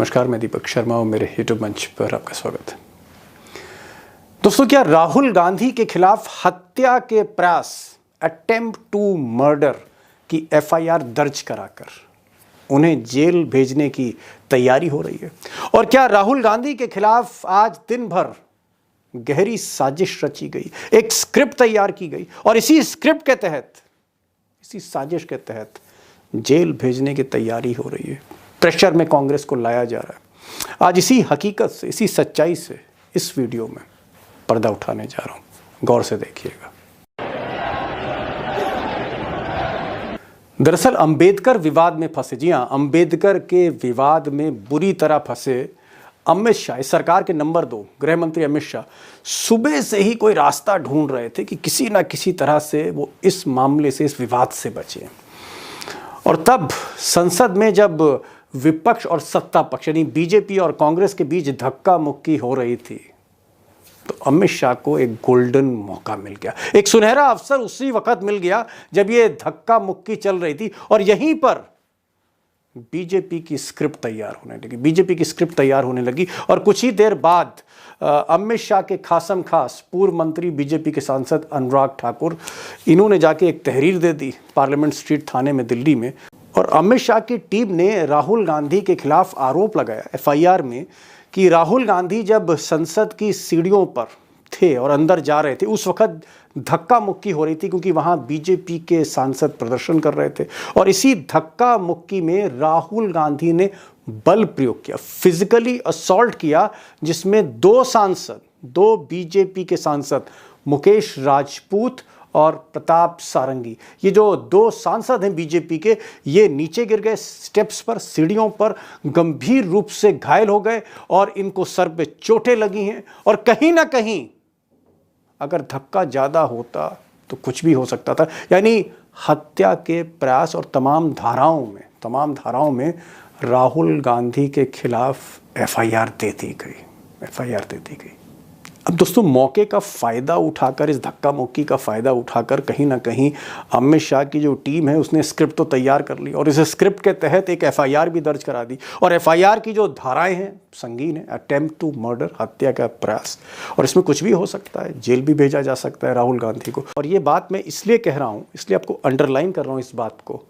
नमस्कार, मैं दीपक शर्मा और मेरे यूट्यूब मंच पर आपका स्वागत है। दोस्तों, क्या राहुल गांधी के खिलाफ हत्या के प्रयास अटेम्प्ट टू मर्डर की एफआईआर दर्ज कराकर उन्हें जेल भेजने की तैयारी हो रही है? और क्या राहुल गांधी के खिलाफ आज दिन भर गहरी साजिश रची गई, एक स्क्रिप्ट तैयार की गई और इसी स्क्रिप्ट के तहत, इसी साजिश के तहत जेल भेजने की तैयारी हो रही है? प्रेशर में कांग्रेस को लाया जा रहा है। आज इसी हकीकत से, इसी सच्चाई से इस वीडियो में पर्दा उठाने जा रहा हूं, गौर से देखिएगा। दरअसल अंबेडकर विवाद में फंसे, जी हां, अंबेडकर के विवाद में बुरी तरह फंसे अमित शाह, इस सरकार के नंबर 2 गृह मंत्री अमित शाह सुबह से ही कोई रास्ता ढूंढ रहे थे कि किसी ना किसी तरह से वो इस मामले से, इस विवाद से बचे। और तब संसद में जब विपक्ष और सत्ता पक्ष यानी बीजेपी और कांग्रेस के बीच धक्का मुक्की हो रही थी, तो अमित शाह को एक गोल्डन मौका मिल गया, एक सुनहरा अवसर उसी वक्त मिल गया जब ये धक्का मुक्की चल रही थी और यहीं पर बीजेपी की स्क्रिप्ट तैयार होने लगी। और कुछ ही देर बाद अमित शाह के खासम खास पूर्व मंत्री बीजेपी के सांसद अनुराग ठाकुर, इन्होंने जाके एक तहरीर दे दी पार्लियामेंट स्ट्रीट थाने में दिल्ली में। और अमित शाह की टीम ने राहुल गांधी के खिलाफ आरोप लगाया एफआईआर में कि राहुल गांधी जब संसद की सीढ़ियों पर थे और अंदर जा रहे थे, उस वक्त धक्का मुक्की हो रही थी क्योंकि वहां बीजेपी के सांसद प्रदर्शन कर रहे थे। और इसी धक्का मुक्की में राहुल गांधी ने बल प्रयोग किया, फिजिकली असॉल्ट किया, जिसमें 2 बीजेपी के सांसद मुकेश राजपूत और प्रताप सारंगी, ये जो 2 सांसद हैं बीजेपी के, ये नीचे गिर गए स्टेप्स पर, सीढ़ियों पर, गंभीर रूप से घायल हो गए और इनको सर पे चोटें लगी हैं। और कहीं ना कहीं अगर धक्का ज्यादा होता तो कुछ भी हो सकता था, यानी हत्या के प्रयास और तमाम धाराओं में राहुल गांधी के खिलाफ एफआईआर दे दी गई। अब दोस्तों, मौके का फ़ायदा उठाकर, इस धक्का मुक्की का फ़ायदा उठाकर कहीं ना कहीं अमित शाह की जो टीम है उसने स्क्रिप्ट तो तैयार कर ली और इस स्क्रिप्ट के तहत एक एफआईआर भी दर्ज करा दी। और एफआईआर की जो धाराएं हैं संगीन है, अटेम्प्ट टू मर्डर, हत्या का प्रयास, और इसमें कुछ भी हो सकता है, जेल भी भेजा जा सकता है राहुल गांधी को। और ये बात मैं इसलिए कह रहा हूँ, इसलिए आपको अंडरलाइन कर रहा हूँ इस बात को,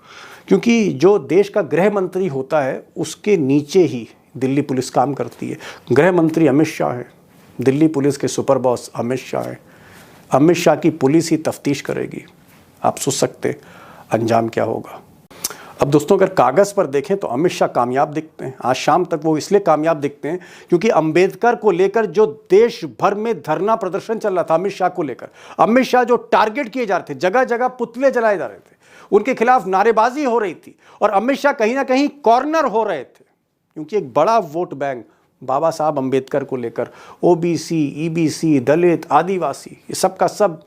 क्योंकि जो देश का गृह मंत्री होता है उसके नीचे ही दिल्ली पुलिस काम करती है। गृह मंत्री अमित शाह है, दिल्ली पुलिस के सुपर बॉस अमित शाह है। अमित शाह की पुलिस ही तफ्तीश करेगी। आप सोच सकते अंजाम क्या होगा। अब दोस्तों, अगर कागज़ पर देखें तो अमित शाह कामयाब दिखते हैं। आज शाम तक वो इसलिए कामयाब दिखते हैं क्योंकि अंबेडकर को लेकर जो देश भर में धरना प्रदर्शन चल रहा था अमित शाह को लेकर, अमित शाह जो टारगेट किए जा रहे थे, जगह जगह पुतले जलाए जा रहे थे, उनके खिलाफ नारेबाजी हो रही थी और अमित शाह कहीं ना कहीं कॉर्नर हो रहे थे क्योंकि एक बड़ा वोट बैंक बाबा साहब अंबेडकर को लेकर, ओबीसी, ईबीसी, दलित, आदिवासी, ये सब का सब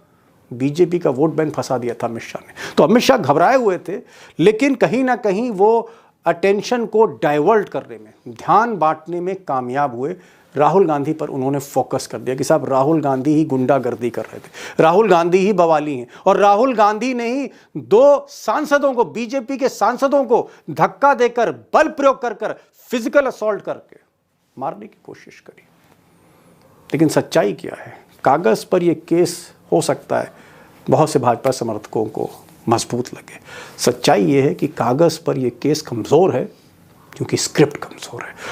बीजेपी का वोट बैंक फंसा दिया था अमित शाह ने। तो अमित शाह घबराए हुए थे, लेकिन कहीं ना कहीं वो अटेंशन को डाइवर्ट करने में, ध्यान बांटने में कामयाब हुए। राहुल गांधी पर उन्होंने फोकस कर दिया कि साहब राहुल गांधी ही गुंडागर्दी कर रहे थे, राहुल गांधी ही बवाली हैं और राहुल गांधी ने ही 2 सांसदों को, बीजेपी के सांसदों को धक्का देकर, बल प्रयोग कर फिजिकल असॉल्ट करके मारने की कोशिश करी। लेकिन सच्चाई क्या है? कागज पर यह केस हो सकता है बहुत से भाजपा समर्थकों को मजबूत लगे। सच्चाई यह है कि कागज पर यह केस कमजोर है क्योंकि स्क्रिप्ट कमजोर है।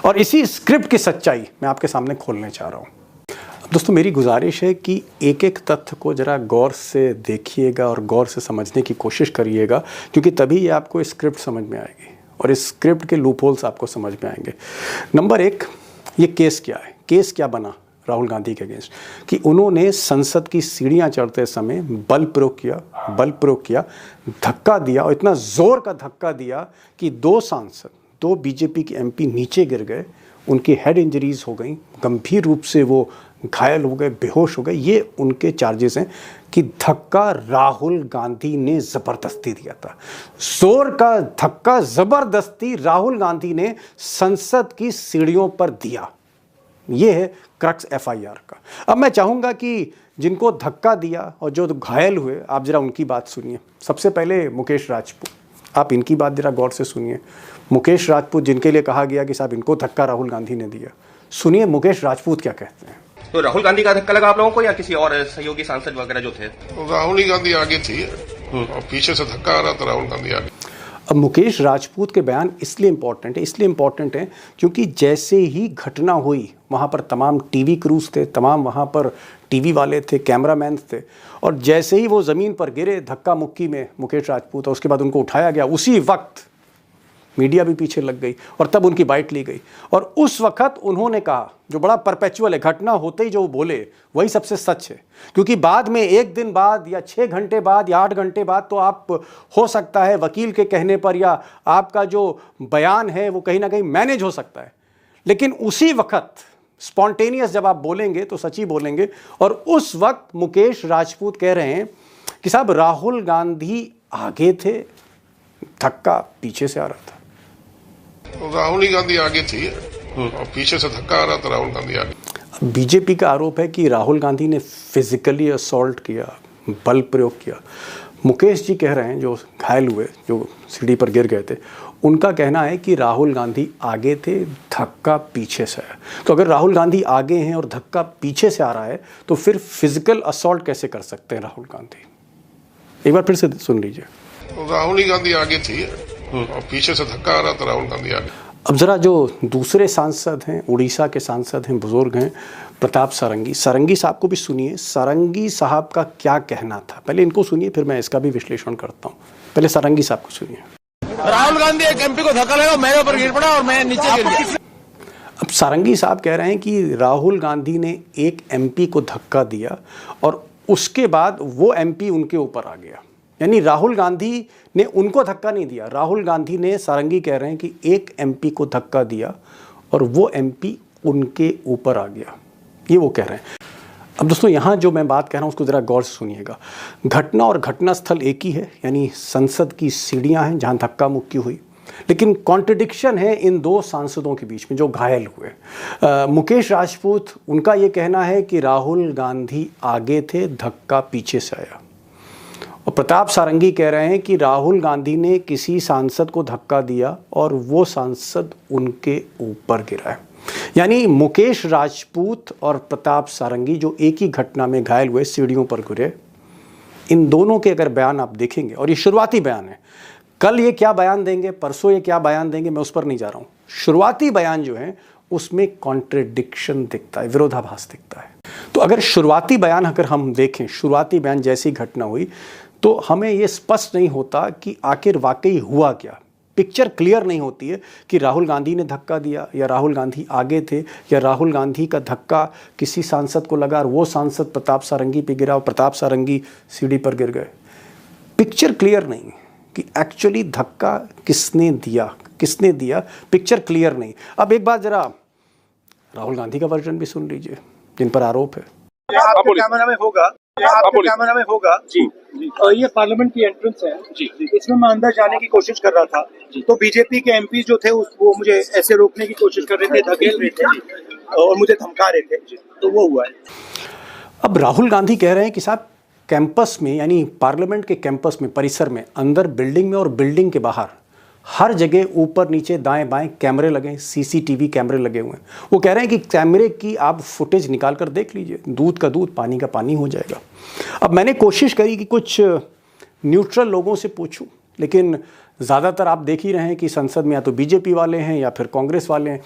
और इसी स्क्रिप्ट की सच्चाई मैं आपके सामने खोलने चाह रहा हूं। अब दोस्तों, मेरी गुजारिश है कि एक एक तथ्य को जरा गौर से देखिएगा और गौर से समझने की कोशिश करिएगा, क्योंकि तभी ये आपको स्क्रिप्ट समझ में आएगी और इस स्क्रिप्ट के लूपहोल्स आपको समझ में आएंगे। नंबर 1, ये केस क्या है? केस क्या बना राहुल गांधी के अगेंस्ट कि उन्होंने संसद की सीढ़ियां चढ़ते समय बल प्रयोग किया, धक्का दिया और इतना जोर का धक्का दिया कि 2 सांसद, 2 बीजेपी के एमपी नीचे गिर गए, उनकी हेड इंजरीज हो गई, गंभीर रूप से वो घायल हो गए, बेहोश हो गए। ये उनके चार्जेस हैं कि धक्का राहुल गांधी ने जबरदस्ती दिया था। जोर का धक्का जबरदस्ती राहुल गांधी ने संसद की सीढ़ियों पर दिया। ये है क्रक्स एफआईआर का। अब मैं चाहूंगा कि जिनको धक्का दिया और जो घायल हुए, आप जरा उनकी बात सुनिए। सबसे पहले मुकेश राजपूत। आप इनकी बात जरा गौर से सुनिए। मुकेश राजपूत, जिनके लिए कहा गया कि साहब इनको धक्का राहुल गांधी ने दिया, सुनिए मुकेश राजपूत क्या कहते हैं। तो राहुल गांधी का धक्का लगा आप लोगों को या किसी और सहयोगी सांसद वगैरह जो थे? राहुल गांधी आगे थी और पीछे से धक्का आ रहा था, राहुल गांधी आगे। अब मुकेश राजपूत के बयान इसलिए इम्पॉर्टेंट है क्योंकि जैसे ही घटना हुई वहाँ पर तमाम टीवी क्रूज थे, तमाम वहाँ पर टीवी वाले थे, कैमरामैन थे, और जैसे ही वो ज़मीन पर गिरे धक्का मुक्की में मुकेश राजपूत, और उसके बाद उनको उठाया गया, उसी वक्त मीडिया भी पीछे लग गई और तब उनकी बाइट ली गई। और उस वक्त उन्होंने कहा, जो बड़ा परपेचुअल है, घटना होते ही जो बोले वही सबसे सच है, क्योंकि बाद में 1 दिन बाद या 6 घंटे बाद या 8 घंटे बाद तो आप हो सकता है वकील के कहने पर या आपका जो बयान है वो कहीं ना कहीं मैनेज हो सकता है, लेकिन उसी वक्त स्पॉन्टेनियस जब आप बोलेंगे तो सच ही बोलेंगे। और उस वक्त मुकेश राजपूत कह रहे हैं कि साहब राहुल गांधी आगे थे, धक्का पीछे से आ रहा था। राहुल गांधी आगे थी और पीछे से धक्का आ रहा था, राहुल गांधी आगे। बीजेपी का आरोप है कि राहुल गांधी ने फिजिकली असॉल्ट किया, बल प्रयोग किया। मुकेश जी कह रहे हैं, जो घायल हुए, जो सीढ़ी पर गिर गए थे, उनका कहना है कि राहुल गांधी आगे थे, धक्का पीछे से आया। तो अगर राहुल गांधी आगे हैं और धक्का पीछे से आ रहा है तो फिर फिजिकल असॉल्ट कैसे कर सकते हैं राहुल गांधी? एक बार फिर से सुन लीजिए। राहुल गांधी आगे थी और पीछे से धक्का आ रहा था, राहुल गांधी आगे। अब जरा जो दूसरे सांसद हैं, उड़ीसा के सांसद हैं, बुजुर्ग हैं, प्रताप सारंगी साहब को भी सुनिए। सारंगी साहब का क्या कहना था, पहले इनको सुनिए, फिर मैं इसका भी विश्लेषण करता हूँ। पहले सारंगी साहब को सुनिए। राहुल गांधी एक एमपी को धक्का लगा, मेरे ऊपर गिर पड़ा और मैं नीचे गिर गया। अब सारंगी साहब कह रहे हैं कि राहुल गांधी ने एक एमपी को धक्का दिया और उसके बाद वो एमपी उनके ऊपर आ गया, यानी राहुल गांधी ने उनको धक्का नहीं दिया। राहुल गांधी ने, सारंगी कह रहे हैं कि एक एमपी को धक्का दिया और वो एमपी उनके ऊपर आ गया, ये वो कह रहे हैं। अब दोस्तों यहाँ जो मैं बात कह रहा हूँ उसको ज़रा गौर से सुनिएगा। घटना और घटना स्थल एक ही है, यानी संसद की सीढ़ियाँ हैं जहाँ धक्का मुक्की हुई, लेकिन कॉन्ट्रडिक्शन है इन दो सांसदों के बीच में जो घायल हुए। मुकेश राजपूत, उनका ये कहना है कि राहुल गांधी आगे थे, धक्का पीछे से आया, और प्रताप सारंगी कह रहे हैं कि राहुल गांधी ने किसी सांसद को धक्का दिया और वो सांसद उनके ऊपर गिरा है। यानी मुकेश राजपूत और प्रताप सारंगी जो एक ही घटना में घायल हुए, सीढ़ियों पर गिरे, इन दोनों के अगर बयान आप देखेंगे, और ये शुरुआती बयान है, कल ये क्या बयान देंगे, परसों ये क्या बयान देंगे, मैं उस पर नहीं जा रहा हूँ। शुरुआती बयान जो है उसमें कॉन्ट्रडिक्शन दिखता है, विरोधाभास दिखता है। तो अगर शुरुआती बयान अगर हम देखें, शुरुआती बयान जैसी घटना हुई, तो हमें ये स्पष्ट नहीं होता कि आखिर वाकई हुआ क्या। पिक्चर क्लियर नहीं होती है कि राहुल गांधी ने धक्का दिया या राहुल गांधी आगे थे या राहुल गांधी का धक्का किसी सांसद को लगा और वो सांसद प्रताप सारंगी पे गिरा और प्रताप सारंगी सीढ़ी पर गिर गए। पिक्चर क्लियर नहीं कि एक्चुअली धक्का किसने दिया, पिक्चर क्लियर नहीं। अब एक बात जरा राहुल गांधी का वर्जन भी सुन लीजिए, जिन पर आरोप है। कैमरा में होगा जी। ये पार्लियामेंट की एंट्रेंस है जी, इसमें मैं अंदर जाने की कोशिश कर रहा था, तो बीजेपी के एमपी जो थे वो मुझे ऐसे रोकने की कोशिश कर रहे थे, धकेल रहे थे और मुझे धमका रहे थे, तो वो हुआ है। अब राहुल गांधी कह रहे हैं कि साहब कैंपस में, यानी पार्लियामेंट के कैंपस में, परिसर में, अंदर बिल्डिंग में और बिल्डिंग के बाहर हर जगह ऊपर नीचे दाएं बाएं कैमरे लगे, सीसीटीवी कैमरे लगे हुए हैं। वो कह रहे हैं कि कैमरे की आप फुटेज निकाल कर देख लीजिए, दूध का दूध पानी का पानी हो जाएगा। अब मैंने कोशिश करी कि कुछ न्यूट्रल लोगों से पूछूं, लेकिन ज़्यादातर आप देख ही रहे हैं कि संसद में या तो बीजेपी वाले हैं या फिर कांग्रेस वाले हैं।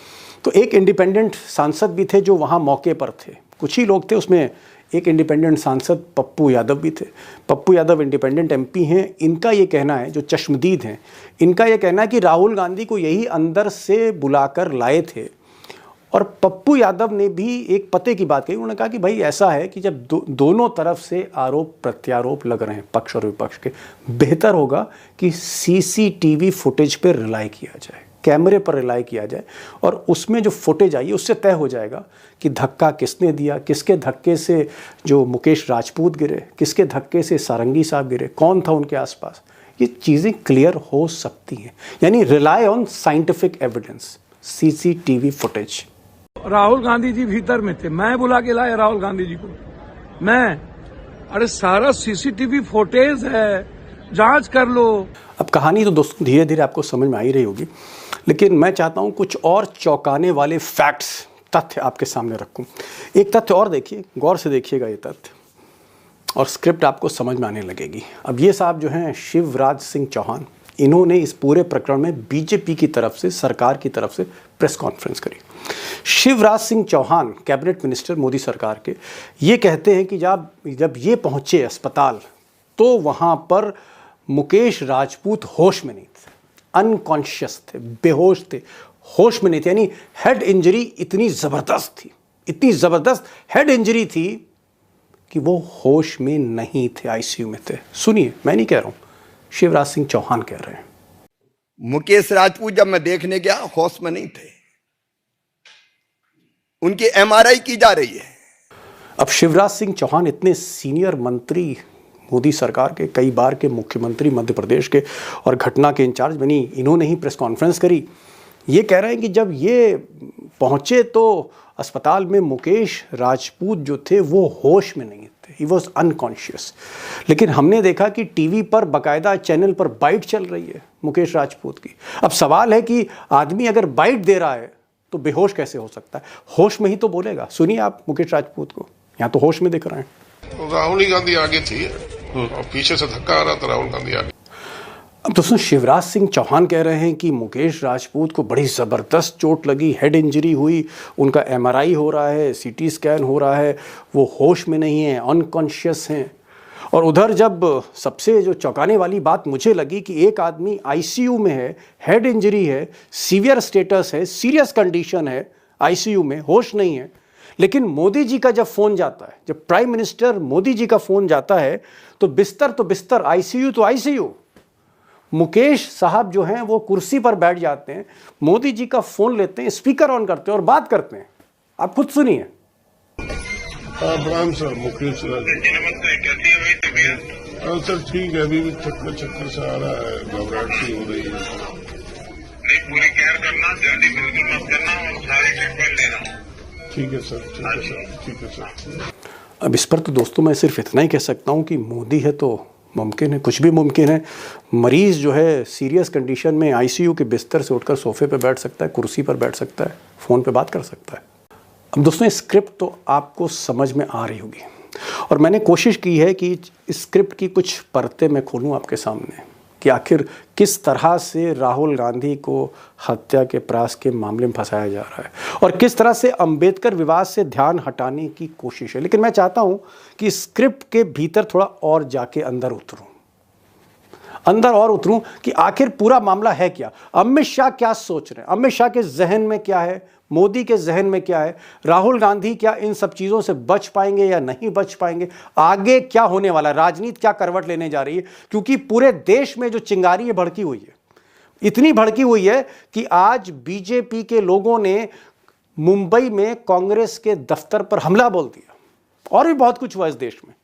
तो एक इंडिपेंडेंट सांसद भी थे जो वहाँ मौके पर थे, कुछ ही लोग थे, उसमें एक इंडिपेंडेंट सांसद पप्पू यादव भी थे। पप्पू यादव इंडिपेंडेंट एमपी हैं। इनका ये कहना है, जो चश्मदीद हैं, इनका ये कहना है कि राहुल गांधी को यही अंदर से बुलाकर लाए थे। और पप्पू यादव ने भी एक पते की बात कही, उन्होंने कहा कि भाई ऐसा है कि जब दोनों तरफ से आरोप प्रत्यारोप लग रहे हैं, पक्ष और विपक्ष के, बेहतर होगा कि सीसीटीवी फुटेज पर रिलाई किया जाए, कैमरे पर रिलाई किया जाए, और उसमें जो फुटेज आई उससे तय हो जाएगा कि धक्का किसने दिया, किसके धक्के से जो मुकेश राजपूत गिरे, किसके धक्के से सारंगी साहब गिरे, कौन था उनके आसपास। ये चीज़ें क्लियर हो सकती हैं, यानी rely on scientific evidence, CCTV footage. Rahul Gandhi ji भीतर में थे, मैं बुला के लाया राहुल गांधी जी को। अरे सारा सीसीटीवी फुटेज है, जांच कर लो। अब कहानी तो दोस्तों धीरे धीरे आपको समझ में आ ही रही होगी, लेकिन मैं चाहता हूं कुछ और चौंकाने वाले फैक्ट्स, तथ्य आपके सामने रखूं। एक तथ्य और देखिए, गौर से देखिएगा ये तथ्य, और स्क्रिप्ट आपको समझ में आने लगेगी। अब ये साहब जो हैं शिवराज सिंह चौहान, इन्होंने इस पूरे प्रकरण में बीजेपी की तरफ से, सरकार की तरफ से प्रेस कॉन्फ्रेंस करी। शिवराज सिंह चौहान कैबिनेट मिनिस्टर मोदी सरकार के, ये कहते हैं कि जब ये पहुंचे अस्पताल तो वहां पर मुकेश राजपूत होश में नहीं थे, अनकॉन्शियस थे, बेहोश थे, होश में नहीं थे। यानी हेड इंजरी इतनी ज़बरदस्त थी, इतनी ज़बरदस्त हेड इंजरी थी कि वो होश में नहीं थे, आईसीयू में थे। सुनिए, मैं नहीं कह रहा हूं, शिवराज सिंह चौहान कह रहे हैं। मुकेश राजपूत जब मैं देखने गया होश में नहीं थे, उनकी एमआरआई की जा रही है। अब शिवराज सिंह चौहान इतने सीनियर मंत्री मोदी सरकार के, कई बार के मुख्यमंत्री मध्य प्रदेश के और घटना के इंचार्ज बनी, इन्होंने ही प्रेस कॉन्फ्रेंस करी। ये कह रहे हैं कि जब ये पहुंचे तो अस्पताल में मुकेश राजपूत जो थे वो होश में नहीं थे, ही वॉज अनकॉन्शियस। लेकिन हमने देखा कि टीवी पर बाकायदा चैनल पर बाइट चल रही है मुकेश राजपूत की। अब सवाल है कि आदमी अगर बाइट दे रहा है तो बेहोश कैसे हो सकता है? होश में ही तो बोलेगा। सुनिए आप मुकेश राजपूत को, यहाँ तो होश में दिख रहे हैं। राहुल गांधी आगे थी और पीछे से धक्का आ रहा था, राहुल गांधी आगे। अब दोस्तों शिवराज सिंह चौहान कह रहे हैं कि मुकेश राजपूत को बड़ी ज़बरदस्त चोट लगी, हेड इंजरी हुई, उनका एमआरआई हो रहा है, सीटी स्कैन हो रहा है, वो होश में नहीं है, अनकॉन्शियस हैं। और उधर जब सबसे जो चौंकाने वाली बात मुझे लगी कि एक आदमी आईसीयू में है, हेड इंजरी है, सीवियर स्टेटस है, सीरियस कंडीशन है, आईसीयू में, होश नहीं है, लेकिन मोदी जी का जब फ़ोन जाता है, जब प्राइम मिनिस्टर मोदी जी का फ़ोन जाता है तो बिस्तर, आईसीयू तो आईसीयू। मुकेश साहब जो हैं वो कुर्सी पर बैठ जाते हैं, मोदी जी का फ़ोन लेते हैं, स्पीकर ऑन करते हैं और बात करते हैं। आप खुद सुनिए। सर मुकेश सर ठीक है, अभी भी चक्कर से आ रहा है, घबराहट सी हो रही है। नहीं, पूरी केयर करना, जल्दी बिल्कुल मत करना और सारी ट्रीटमेंट लेना। ठीक है सर, ठीक है सर, ठीक है सर। अब इस पर तो दोस्तों मैं सिर्फ इतना ही कह सकता हूँ कि मोदी है तो मुमकिन है, कुछ भी मुमकिन है। मरीज़ जो है सीरियस कंडीशन में आईसीयू के बिस्तर से उठकर सोफे पर बैठ सकता है, कुर्सी पर बैठ सकता है, फ़ोन पे बात कर सकता है। अब दोस्तों स्क्रिप्ट तो आपको समझ में आ रही होगी और मैंने कोशिश की है कि इस स्क्रिप्ट की कुछ परतें मैं खोलूँ आपके सामने कि आखिर किस तरह से राहुल गांधी को हत्या के प्रयास के मामले में फंसाया जा रहा है और किस तरह से अंबेडकर विवाद से ध्यान हटाने की कोशिश है। लेकिन मैं चाहता हूं कि स्क्रिप्ट के भीतर थोड़ा और जाके अंदर उतरूं कि आखिर पूरा मामला है क्या, अमित शाह क्या सोच रहे हैं, अमित शाह के जहन में क्या है, मोदी के जहन में क्या है, राहुल गांधी क्या इन सब चीज़ों से बच पाएंगे या नहीं बच पाएंगे, आगे क्या होने वाला है, राजनीति क्या करवट लेने जा रही है। क्योंकि पूरे देश में जो चिंगारी है भड़की हुई है, इतनी भड़की हुई है कि आज बीजेपी के लोगों ने मुंबई में कांग्रेस के दफ्तर पर हमला बोल दिया और भी बहुत कुछ हुआ इस देश में।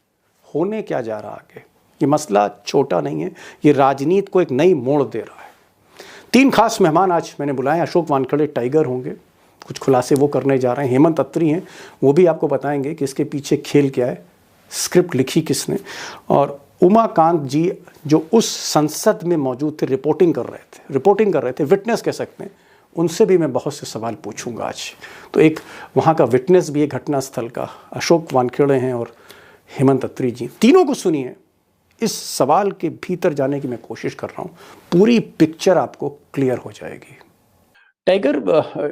होने क्या जा रहा आगे, ये मसला छोटा नहीं है, ये राजनीति को एक नई मोड़ दे रहा है। 3 खास मेहमान आज मैंने बुलाए। अशोक वानखेड़े टाइगर होंगे, कुछ खुलासे वो करने जा रहे हैं। हेमंत अत्री हैं, वो भी आपको बताएंगे कि इसके पीछे खेल क्या है, स्क्रिप्ट लिखी किसने। और उमाकांत जी जो उस संसद में मौजूद थे, रिपोर्टिंग कर रहे थे, विटनेस कह सकते हैं, उनसे भी मैं बहुत से सवाल पूछूंगा आज। तो एक वहाँ का विटनेस भी है घटनास्थल का, अशोक वानखेड़े हैं और हेमंत अत्री जी। तीनों को सुनिए, इस सवाल के भीतर जाने की मैं कोशिश कर रहा हूँ, पूरी पिक्चर आपको क्लियर हो जाएगी। टाइगर,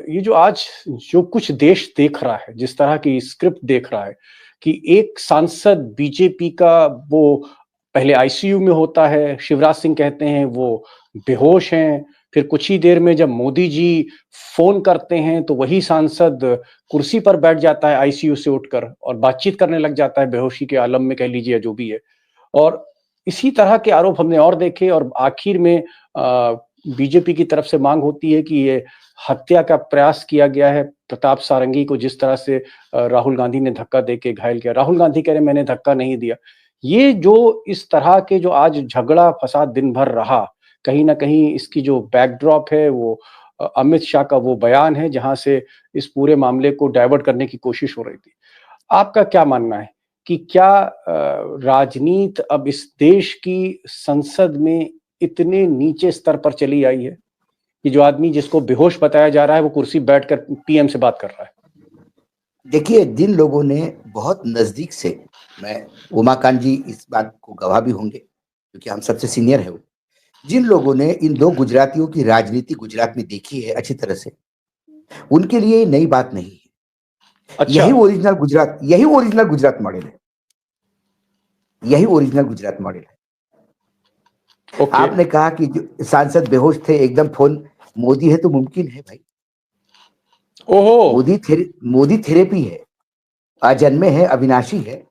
ये जो आज जो कुछ देश देख रहा है, जिस तरह की स्क्रिप्ट देख रहा है कि एक सांसद बीजेपी का वो पहले आईसीयू में होता है, शिवराज सिंह कहते हैं वो बेहोश हैं, फिर कुछ ही देर में जब मोदी जी फोन करते हैं तो वही सांसद कुर्सी पर बैठ जाता है आईसीयू से उठकर और बातचीत करने लग जाता है, बेहोशी के आलम में कह लीजिए जो भी है। और इसी तरह के आरोप हमने और देखे और आखिर में बीजेपी की तरफ से मांग होती है कि ये हत्या का प्रयास किया गया है प्रताप सारंगी को, जिस तरह से राहुल गांधी ने धक्का देके घायल किया। राहुल गांधी कह रहे मैंने धक्का नहीं दिया। ये जो इस तरह के जो आज झगड़ा फसाद दिन भर रहा, कहीं ना कहीं इसकी जो बैकड्रॉप है वो अमित शाह का वो बयान है जहां से इस पूरे मामले को डाइवर्ट करने की कोशिश हो रही थी। आपका क्या मानना है, कि क्या राजनीति अब इस देश की संसद में इतने नीचे स्तर पर चली आई है कि जो आदमी जिसको बेहोश बताया जा रहा है वो कुर्सी बैठकर पीएम से बात कर रहा है? देखिए, जिन लोगों ने बहुत नजदीक से, मैं उमाकांत जी इस बात को गवाह भी होंगे क्योंकि हम सबसे सीनियर है वो, जिन लोगों ने इन दो गुजरातियों की राजनीति गुजरात में देखी है अच्छी तरह से, उनके लिए ये नई बात नहीं है। अच्छा। यही ओरिजिनल गुजरात मॉडल है, यही ओरिजिनल गुजरात मॉडल है। ओके। आपने कहा कि जो सांसद बेहोश थे एकदम, फोन मोदी है तो मुमकिन है भाई। ओहो। मोदी थेरेपी है, अजन्मे है, अविनाशी है,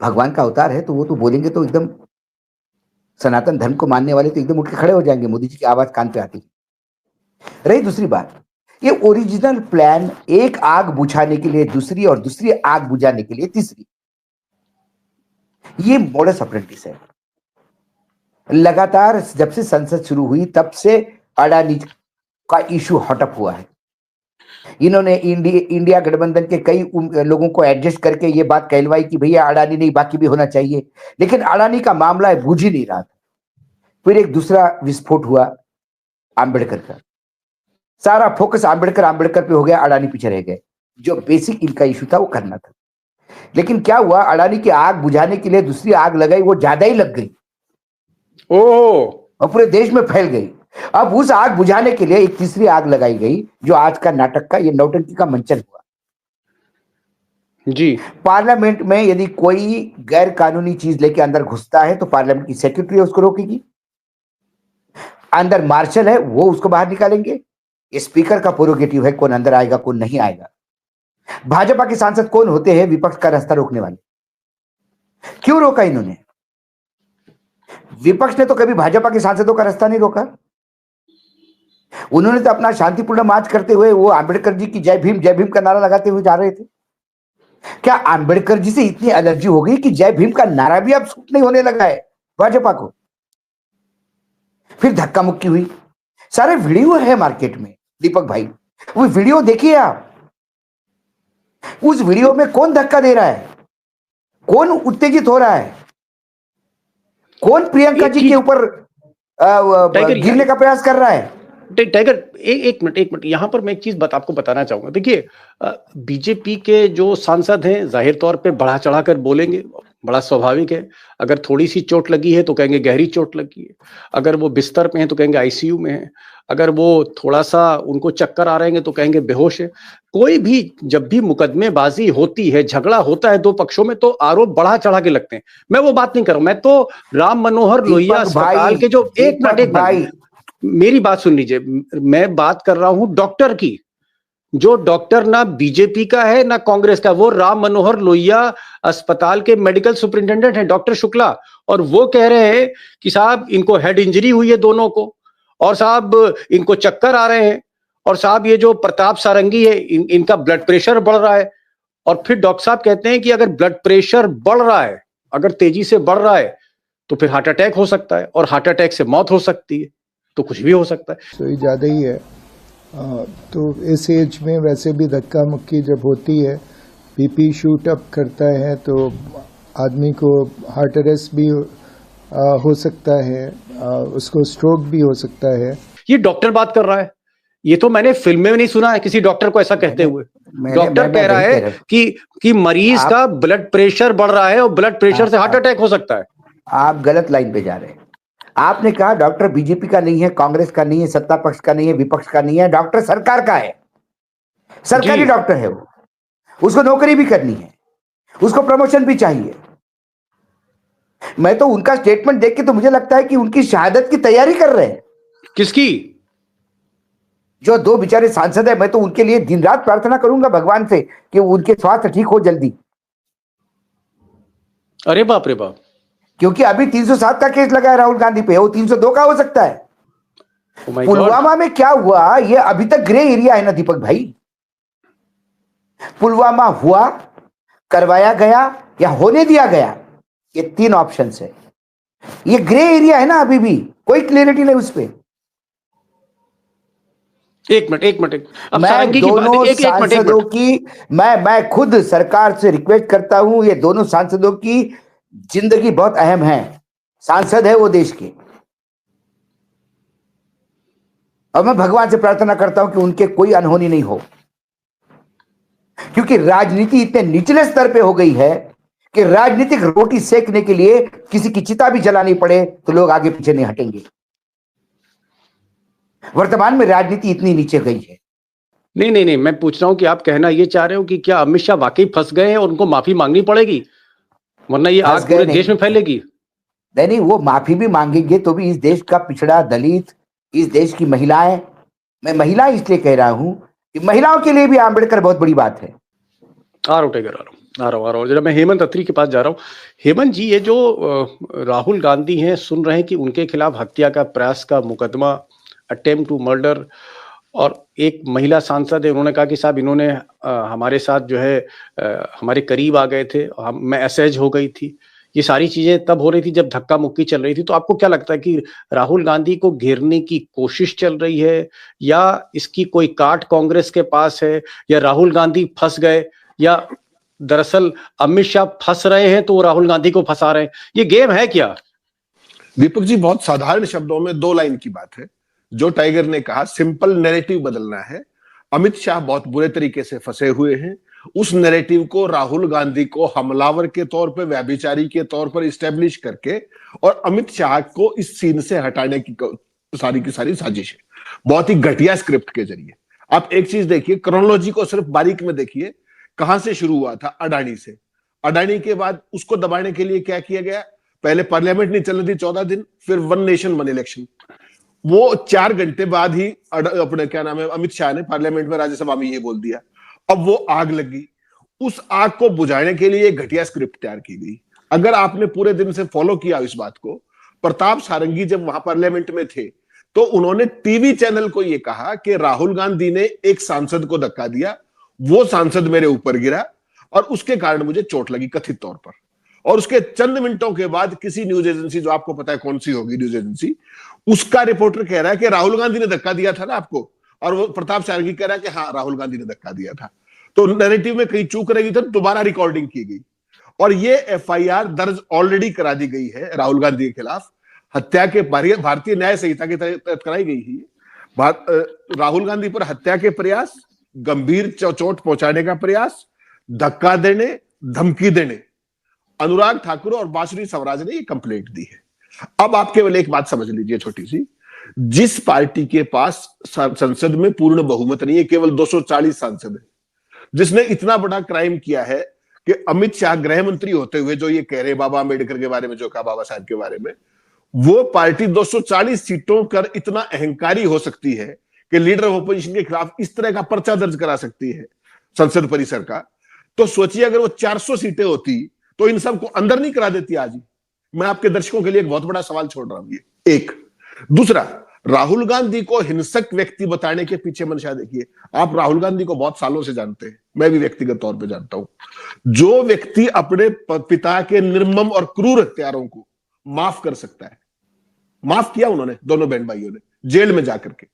भगवान का अवतार है, तो वो तो बोलेंगे तो एकदम सनातन धर्म को मानने वाले तो एकदम उठ के खड़े हो जाएंगे। मोदी जी की आवाज कान पे आती है। रही दूसरी बात, ये ओरिजिनल प्लान, एक आग बुझाने के लिए दूसरी और दूसरी आग बुझाने के लिए तीसरी, ये मॉडस ऑपरेंडिस है। लगातार जब से संसद शुरू हुई तब से अडानी का इशू हॉटअप हुआ है। इन्होंने इंडिया गठबंधन के कई लोगों को एडजस्ट करके ये बात कहलवाई कि भैया अडानी नहीं, बाकी भी होना चाहिए, लेकिन अडानी का मामला बुझ ही नहीं रहा था। फिर एक दूसरा विस्फोट हुआ आंबेडकर का, सारा फोकस आंबेडकर पे हो गया, अडानी पीछे रह गए। जो बेसिक इनका इशू था वो करना था, लेकिन क्या हुआ, अडानी की आग बुझाने के लिए दूसरी आग लगाई, वो ज्यादा ही लग गई और पूरे देश में फैल गई। अब उस आग बुझाने के लिए एक तीसरी आग लगाई गई, जो आज का नाटक का, ये नौटंकी का मंचन हुआ जी। पार्लियामेंट में यदि कोई गैर कानूनी चीज लेके अंदर घुसता है तो पार्लियामेंट की सेक्रेटरी उसको रोकेगी, अंदर मार्शल है वो उसको बाहर निकालेंगे। स्पीकर का प्रोरोगेटिव है कौन अंदर आएगा कौन नहीं आएगा। भाजपा के सांसद कौन होते हैं विपक्ष का रास्ता रोकने वाले? क्यों रोका इन्होंने? विपक्ष ने तो कभी भाजपा के सांसदों का रास्ता नहीं रोका। उन्होंने तो अपना शांतिपूर्ण मार्च करते हुए वो आंबेडकर जी की जय भीम का नारा लगाते हुए जा रहे थे। क्या आंबेडकर जी से इतनी एलर्जी हो गई कि जय भीम का नारा भी अब सूट नहीं होने लगा है भाजपा को? फिर धक्का मुक्की हुई, सारे वीडियो है मार्केट में दीपक भाई, वो वीडियो देखिए आप। उस वीडियो में कौन धक्का दे रहा है, कौन उत्तेजित हो रहा है, कौन प्रियंका जी के ऊपर गिरने का प्रयास कर रहा है? टाइगर, एक मिनट यहां पर मैं एक चीज आपको बताना चाहूंगा। देखिए, बीजेपी के जो सांसद हैं जाहिर तौर पे बढ़ा चढ़ाकर बोलेंगे, बड़ा स्वाभाविक है। अगर थोड़ी सी चोट लगी है तो कहेंगे गहरी चोट लगी है, अगर वो बिस्तर पे हैं तो कहेंगे आईसीयू में है, अगर वो थोड़ा सा उनको चक्कर आ रहे हैं तो कहेंगे बेहोश है। कोई भी जब भी मुकदमेबाजी होती है, झगड़ा होता है दो पक्षों में, तो आरोप बढ़ा चढ़ा के लगते हैं। मैं वो बात नहीं कर रहा हूं, मैं तो राम मनोहर लोहिया अस्पताल के जो एक मिनट मेरी बात सुन लीजिए, मैं बात कर रहा हूं डॉक्टर की, जो डॉक्टर ना बीजेपी का है ना कांग्रेस का, वो राम मनोहर लोहिया अस्पताल के मेडिकल सुपरिंटेंडेंट हैं डॉक्टर शुक्ला, और वो कह रहे हैं कि साहब इनको हेड इंजरी हुई है दोनों को, और साहब इनको चक्कर आ रहे हैं, और साहब ये जो प्रताप सारंगी है इनका ब्लड प्रेशर बढ़ रहा है। और फिर डॉक्टर साहब कहते हैं कि अगर ब्लड प्रेशर बढ़ रहा है, अगर तेजी से बढ़ रहा है, तो फिर हार्ट अटैक हो सकता है, और हार्ट अटैक से मौत हो सकती है, तो कुछ भी हो सकता है। तो ज्यादा ही है। तो इस एज में वैसे भी धक्का मुक्की जब होती है, बीपी शूट अप करता है, तो आदमी को हार्ट अरेस्ट भी हो सकता है, उसको स्ट्रोक भी हो सकता है। ये डॉक्टर बात कर रहा है, ये तो मैंने फिल्म में नहीं सुना है किसी डॉक्टर को ऐसा कहते हुए। डॉक्टर कह रहा है कि मरीज का ब्लड प्रेशर बढ़ रहा है और ब्लड प्रेशर से हार्ट अटैक हो सकता है। आप गलत लाइन पे जा रहे हैं। आपने कहा डॉक्टर बीजेपी का नहीं है, कांग्रेस का नहीं है, सत्ता पक्ष का नहीं है, विपक्ष का नहीं है, डॉक्टर सरकार का है, सरकारी डॉक्टर है वो, उसको नौकरी भी करनी है, उसको प्रमोशन भी चाहिए। मैं तो उनका स्टेटमेंट देख के तो मुझे लगता है कि उनकी शहादत की तैयारी कर रहे हैं। किसकी? जो दो बेचारे सांसद है, मैं तो उनके लिए दिन रात प्रार्थना करूंगा भगवान से कि उनके स्वास्थ्य ठीक हो जल्दी। अरे बाप रे बाप, क्योंकि अभी 307 का केस लगा है राहुल गांधी पे, वो 302 का हो सकता है। पुलवामा में क्या हुआ, ये अभी तक ग्रे एरिया है ना दीपक भाई। पुलवामा हुआ, करवाया गया या होने दिया गया, ये तीन ऑप्शन है। ये ग्रे एरिया है ना, अभी भी कोई क्लियरिटी नहीं उस पर। एक मिनट अब मैं सारंगी की बात दोनों एक मिनट सांसदों की मैं खुद सरकार से रिक्वेस्ट करता हूं, ये दोनों सांसदों की जिंदगी बहुत अहम है। सांसद है वो देश के, और मैं भगवान से प्रार्थना करता हूं कि उनके कोई अनहोनी नहीं हो, क्योंकि राजनीति इतने निचले स्तर पे हो गई है कि राजनीतिक रोटी सेकने के लिए किसी की चिता भी जलानी पड़े तो लोग आगे पीछे नहीं हटेंगे। वर्तमान में राजनीति इतनी नीचे गई है। नहीं, मैं पूछ रहा हूं कि आप कहना ये चाह रहे हो कि क्या अमित शाह वाकई फंस गए हैं और उनको माफी मांगनी पड़ेगी, वरना ये आग पूरे देश में फैलेगी? नहीं, वो माफी भी मांगेंगे तो भी इस देश का पिछड़ा दलित, इस देश की महिलाएं, मैं महिला इसलिए कह रहा हूं कि महिलाओं के लिए भी आंबेडकर बहुत बड़ी बात है। आ रहा हूँ जरा मैं हेमंत अत्री के पास जा रहा हूँ। हेमंत जी, ये जो राहुल गांधी हैं, सुन रहे हैं कि उनके खिलाफ हत्या का प्रयास का मुकदमा, अटेम्प्ट टू मर्डर, और एक महिला सांसद है, उन्होंने कहा कि साहब इन्होंने हमारे साथ जो है हमारे करीब आ गए थे, मैं असहज हो गई थी। ये सारी चीजें तब हो रही थी जब धक्का मुक्की चल रही थी। तो आपको क्या लगता है कि राहुल गांधी को घेरने की कोशिश चल रही है, या इसकी कोई काट कांग्रेस के पास है, या राहुल गांधी फंस गए, या दरअसल अमित शाह फंस रहे हैं तो वो राहुल गांधी को फंसा रहे हैं? ये गेम है क्या? दीपक जी, बहुत साधारण शब्दों में 2 लाइन की बात है। जो टाइगर ने कहा, सिंपल नैरेटिव बदलना है। अमित शाह बहुत बुरे तरीके से फंसे हुए हैं। उस नैरेटिव को राहुल गांधी को हमलावर के तौर पर, व्यभिचारी के तौर पर इस्टेब्लिश करके और अमित शाह को इस सीन से हटाने की सारी साजिश है, बहुत ही घटिया स्क्रिप्ट के जरिए। आप एक चीज देखिए, क्रोनोलॉजी को सिर्फ बारीक में देखिए, कहां से शुरू हुआ था? अडानी से। अडानी के बाद उसको दबाने के लिए क्या किया गया? पहले पार्लियामेंट नहीं चलने दी 14 दिन, फिर 1 नेशन 1 इलेक्शन। वो 4 घंटे बाद ही अपने क्या नाम है, अमित शाह ने पार्लियामेंट में, राज्यसभा में ये बोल दिया। अब वो आग लगी, उस आग को बुझाने के लिए एक घटिया स्क्रिप्ट तैयार की गई। अगर आपने पूरे दिन से फॉलो किया इस बात को, प्रताप सारंगी जब वहां पार्लियामेंट में थे तो उन्होंने टीवी चैनल को यह कहा कि राहुल गांधी ने एक सांसद को धक्का दिया, वो सांसद मेरे ऊपर गिरा और उसके कारण मुझे चोट लगी कथित तौर पर। और उसके चंद मिनटों के बाद किसी न्यूज एजेंसी, जो आपको पता है कौन सी होगी न्यूज एजेंसी, उसका रिपोर्टर कह रहा है कि राहुल गांधी ने धक्का दिया था ना आपको, और वो प्रताप सारंगी कह रहा है कि हाँ राहुल गांधी ने धक्का दिया था। तो नैरेटिव में कहीं चूक रही तो दोबारा रिकॉर्डिंग की गई, और ये एफआईआर दर्ज ऑलरेडी करा दी गई है राहुल गांधी के खिलाफ। हत्या के भारतीय न्याय संहिता के तहत कराई गई है। राहुल गांधी पर हत्या के प्रयास, गंभीर चोट पहुंचाने का प्रयास, धक्का देने, धमकी देने, अनुराग ठाकुर और बांसुरी स्वराज ने ये कंप्लेंट दी है। अब आप केवल एक बात समझ लीजिए छोटी सी, जिस पार्टी के पास संसद में पूर्ण बहुमत नहीं है, केवल 240 सांसद है, जिसने इतना बड़ा क्राइम किया है कि अमित शाह गृह मंत्री होते हुए जो ये कह रहे बाबा अम्बेडकर के बारे में, जो कहा बाबा साहब के बारे में, वो पार्टी 240 सीटों कर इतना अहंकारी हो सकती है कि लीडर ऑफ अपोजिशन के खिलाफ इस तरह का पर्चा दर्ज करा सकती है संसद परिसर का। तो सोचिए अगर वो 400 सीटें होती तो इन सबको अंदर नहीं करा देती आज ही। मैं आपके दर्शकों के लिए एक बहुत बड़ा सवाल छोड़ रहा हूं, ये एक। दूसरा, राहुल गांधी को हिंसक व्यक्ति बताने के पीछे मंशा देखिए। आप राहुल गांधी को बहुत सालों से जानते हैं, मैं भी व्यक्तिगत तौर पे जानता हूं। जो व्यक्ति अपने पिता के निर्मम और क्रूर हत्यारों को माफ कर सकता है, माफ किया उन्होंने, दोनों बहन भाइयों ने, जेल में जाकर के,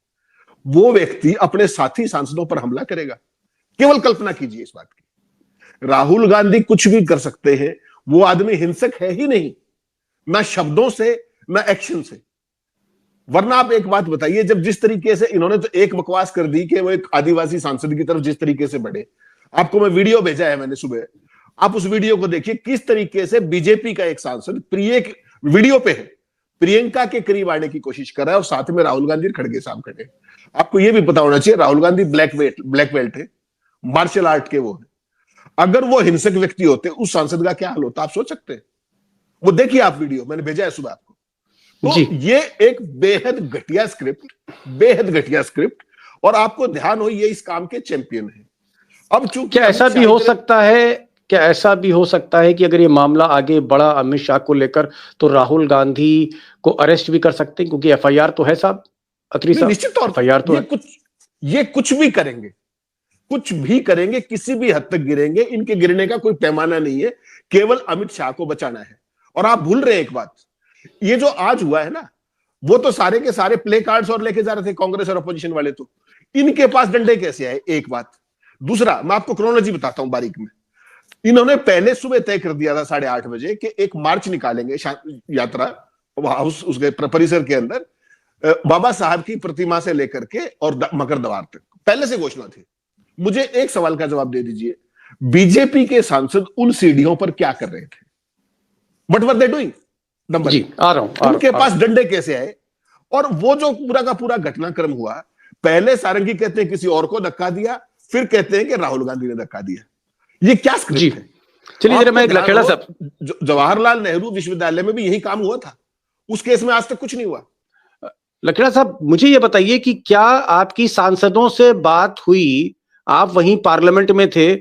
वो व्यक्ति अपने साथी सांसदों पर हमला करेगा? केवल कल्पना कीजिए इस बात की। राहुल गांधी कुछ भी कर सकते हैं, वो आदमी हिंसक है ही नहीं, ना शब्दों से ना एक्शन से। वरना आप एक बात बताइए, जब जिस तरीके से इन्होंने तो एक बकवास कर दी कि वो एक आदिवासी सांसद की तरफ जिस तरीके से बढ़े, आपको मैं वीडियो भेजा है मैंने सुबह, आप उस वीडियो को देखिए किस तरीके से बीजेपी का एक सांसद वीडियो पे है, प्रियंका के करीब आने की कोशिश कर रहा है और साथ में राहुल गांधी खड़गे साहब खड़े। आपको यह भी पता होना चाहिए राहुल गांधी ब्लैक बेल्ट है, मार्शल आर्ट के वो है। अगर वो हिंसक व्यक्ति होते उस सांसद का क्या हाल होता आप सोच सकते हैं? वो देखिए आप वीडियो, मैंने भेजा है सुबह आपको। तो ये एक बेहद घटिया स्क्रिप्ट, और आपको ध्यान हो ये इस काम के चैंपियन है। अब चूंकि क्या ऐसा भी हो सकता है कि अगर ये मामला आगे बढ़ा अमित शाह को लेकर तो राहुल गांधी को अरेस्ट भी कर सकते हैं, क्योंकि एफआईआर तो है साहब, अत्री साहब, निश्चित तौर पर ये कुछ भी करेंगे, किसी भी हद तक गिरेंगे, इनके गिरने का कोई पैमाना नहीं है, केवल अमित शाह को बचाना है। और आप भूल रहे हैं एक बात, ये जो आज हुआ है ना, वो तो सारे के सारे प्ले कार्ड्स और लेके जा रहे थे कांग्रेस और अपोजिशन वाले। तो इनके पास डंडे कैसे आए? एक बात। दूसरा, मैं आपको क्रोनोलॉजी बताता हूं बारीक में। इन्होंने पहले सुबह तय कर दिया था 8:30 बजे कि एक मार्च निकालेंगे, यात्रा हाउस उसके परिसर के अंदर, बाबा साहब की प्रतिमा से लेकर के और मकर द्वार तक। पहले से घोषणा थी। मुझे एक सवाल का जवाब दे दीजिए, बीजेपी के सांसद उन सीढ़ियों पर क्या कर रहे थे? What were they doing? Number जी, आ रहा हूं, उनके पास डंडे कैसे आए? और वो जो पूरा का पूरा घटनाक्रम हुआ, पहले सारंगी कहते हैं किसी और को धक्का दिया, फिर कहते हैं कि राहुल गांधी ने धक्का दिया। ये क्या स्क्रिप्ट है? चलिए जरा मैं लखेड़ा साहब, जवाहरलाल नेहरू विश्वविद्यालय में भी यही काम हुआ था, उस केस में आज तक कुछ नहीं हुआ। लखेड़ा साहब मुझे ये बताइए कि क्या आपकी सांसदों से बात हुई? आप वहीं पार्लियामेंट में थे,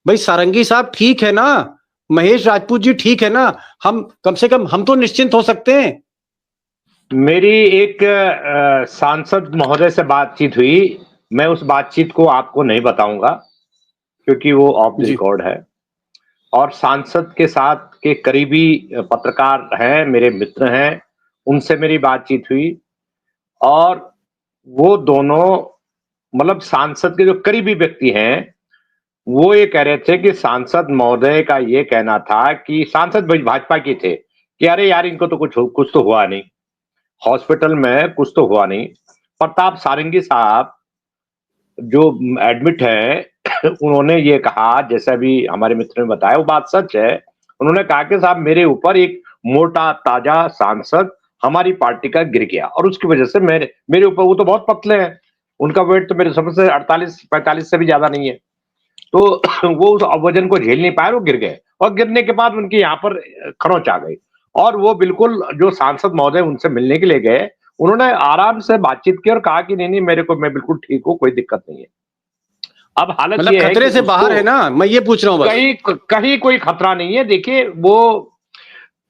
भाई सारंगी साहब ठीक है ना, महेश राजपूत जी ठीक है ना, हम कम से कम हम तो निश्चिंत हो सकते हैं। मेरी एक सांसद महोदय से बातचीत हुई, मैं उस बातचीत को आपको नहीं बताऊंगा क्योंकि वो ऑफ द रिकॉर्ड है। और सांसद के साथ के करीबी पत्रकार हैं, मेरे मित्र हैं, उनसे मेरी बातचीत हुई और वो दोनों, मतलब सांसद के जो करीबी व्यक्ति हैं, वो ये कह रहे थे कि सांसद महोदय का ये कहना था कि सांसद भाजपा के थे कि अरे यार इनको तो कुछ तो हुआ नहीं, हॉस्पिटल में कुछ तो हुआ नहीं। प्रताप सारंगी साहब जो एडमिट है, उन्होंने ये कहा, जैसा भी हमारे मित्र ने बताया वो बात सच है, उन्होंने कहा कि साहब मेरे ऊपर एक मोटा ताजा सांसद हमारी पार्टी का गिर गया और उसकी वजह से मेरे ऊपर, वो तो बहुत पतले हैं, उनका वेट तो मेरे समझ से 48-45 से भी ज्यादा नहीं है, तो वो उस वजन को झेल नहीं पाए, वो गिर गए और गिरने के बाद उनकी यहाँ पर खरोंच आ गई और वो बिल्कुल जो सांसद महोदय उनसे मिलने के लिए गए, उन्होंने आराम से बातचीत की और कहा कि नहीं मैं बिल्कुल ठीक हूँ, कोई दिक्कत नहीं है। अब हालत मतलब ये है खतरे से बाहर है ना, मैं ये पूछ रहा हूँ। कहीं कोई खतरा नहीं है। देखिए, वो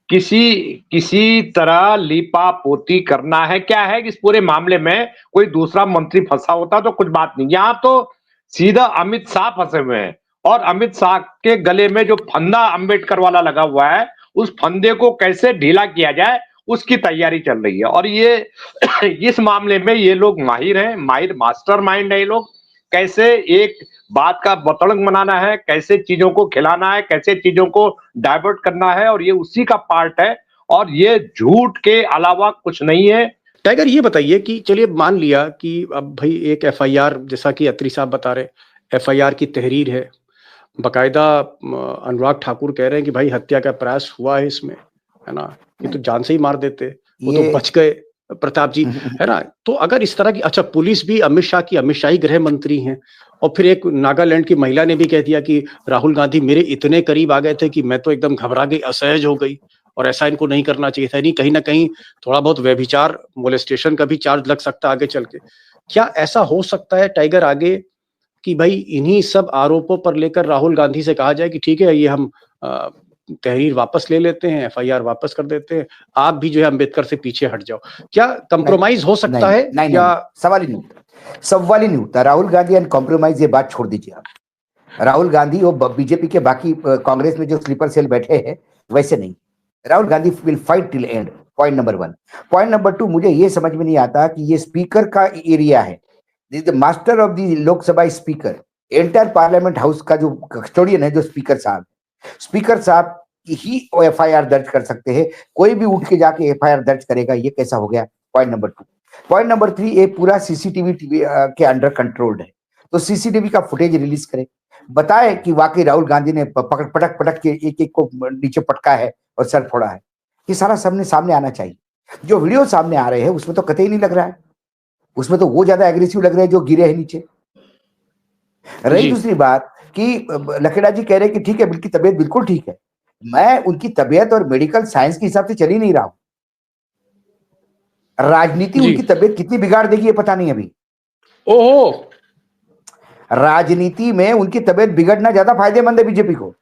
किसी तरह लीपा पोती करना है, क्या है कि इस पूरे मामले में कोई दूसरा मंत्री फंसा होता तो कुछ बात नहीं, यहाँ तो सीधा अमित शाह फंसे हुए हैं और अमित शाह के गले में जो फंदा अंबेडकर वाला लगा हुआ है, उस फंदे को कैसे ढीला किया जाए उसकी तैयारी चल रही है। और ये इस मामले में ये लोग माहिर हैं, मास्टरमाइंड है ये लोग, कैसे एक बात का बतंग बनाना है, कैसे चीजों को खिलाना है, कैसे चीजों को डाइवर्ट करना है, और ये उसी का पार्ट है और ये झूठ के अलावा कुछ नहीं है। टाइगर ये बताइए कि चलिए मान लिया कि अब भाई एक एफआईआर, जैसा कि अत्री साहब बता रहे, एफआईआर की तहरीर है, बकायदा अनुराग ठाकुर कह रहे हैं कि भाई हत्या का प्रयास हुआ है इसमें, है ना, ये तो जान से ही मार देते, वो तो बच गए प्रताप जी, है ना। तो अगर इस तरह की, अच्छा पुलिस भी अमित शाही गृह मंत्री हैं, और फिर एक नागालैंड की महिला ने भी कह दिया कि राहुल गांधी मेरे इतने करीब आ गए थे कि मैं तो एकदम घबरा गई, असहज हो गई और ऐसा इनको नहीं करना चाहिए था। नहीं, कहीं ना कहीं थोड़ा बहुत व्यभिचार, मोलेस्टेशन का भी चार्ज लग सकता है आगे चल के। क्या ऐसा हो सकता है टाइगर आगे कि भाई इन्हीं सब आरोपों पर लेकर राहुल गांधी से कहा जाए कि ठीक है, ये हम तहरीर वापस ले लेते हैं, एफआईआर वापस कर देते हैं, आप भी जो है अम्बेडकर से पीछे हट जाओ? क्या कंप्रोमाइज हो सकता है? नहीं, सवाल ही नहीं उठता। राहुल गांधी एंड कॉम्प्रोमाइज, ये बात छोड़ दीजिए आप। राहुल गांधी और बीजेपी के बाकी कांग्रेस में जो स्लीपर सेल बैठे हैं वैसे नहीं। Rahul Gandhi will fight till and, point number 1। Point number 2, मुझे ये समझ में नहीं आता कि ये स्पीकर का एरिया है, this the master of the Lok Sabha speaker, entire parliament house का जो कस्टोडियन है, जो स्पीकर साहब ही एफआईआर दर्ज कर सकते हैं। कोई भी उठ के जाके एफआईआर दर्ज करेगा, ये कैसा हो गया? Point number 2। पॉइंट नंबर 3, ये पूरा सीसीटीवी के अंडर कंट्रोल्ड है, तो सीसीटीवी का फुटेज रिलीज करे, बताए कि वाकई राहुल गांधी ने पटक के एक को नीचे पटका है और सर फोड़ा है। ये सारा सामने आना चाहिए। जो वीडियो सामने आ रहे हैं उसमें तो कतई नहीं लग रहा है, उसमें तो वो ज्यादा एग्रेसिव लग रहे हैं जो गिरे हैं नीचे। रही दूसरी बात कि लखेड़ा जी कह रहे हैं कि ठीक है, उनकी तबीयत बिल्कुल ठीक है। मैं उनकी तबीयत और मेडिकल साइंस के हिसाब से चल ही नहीं रहा हूं। राजनीति उनकी तबीयत कितनी बिगाड़ देगी ये पता नहीं अभी। ओहो, राजनीति में उनकी तबीयत बिगड़ना ज्यादा फायदेमंद है बीजेपी को।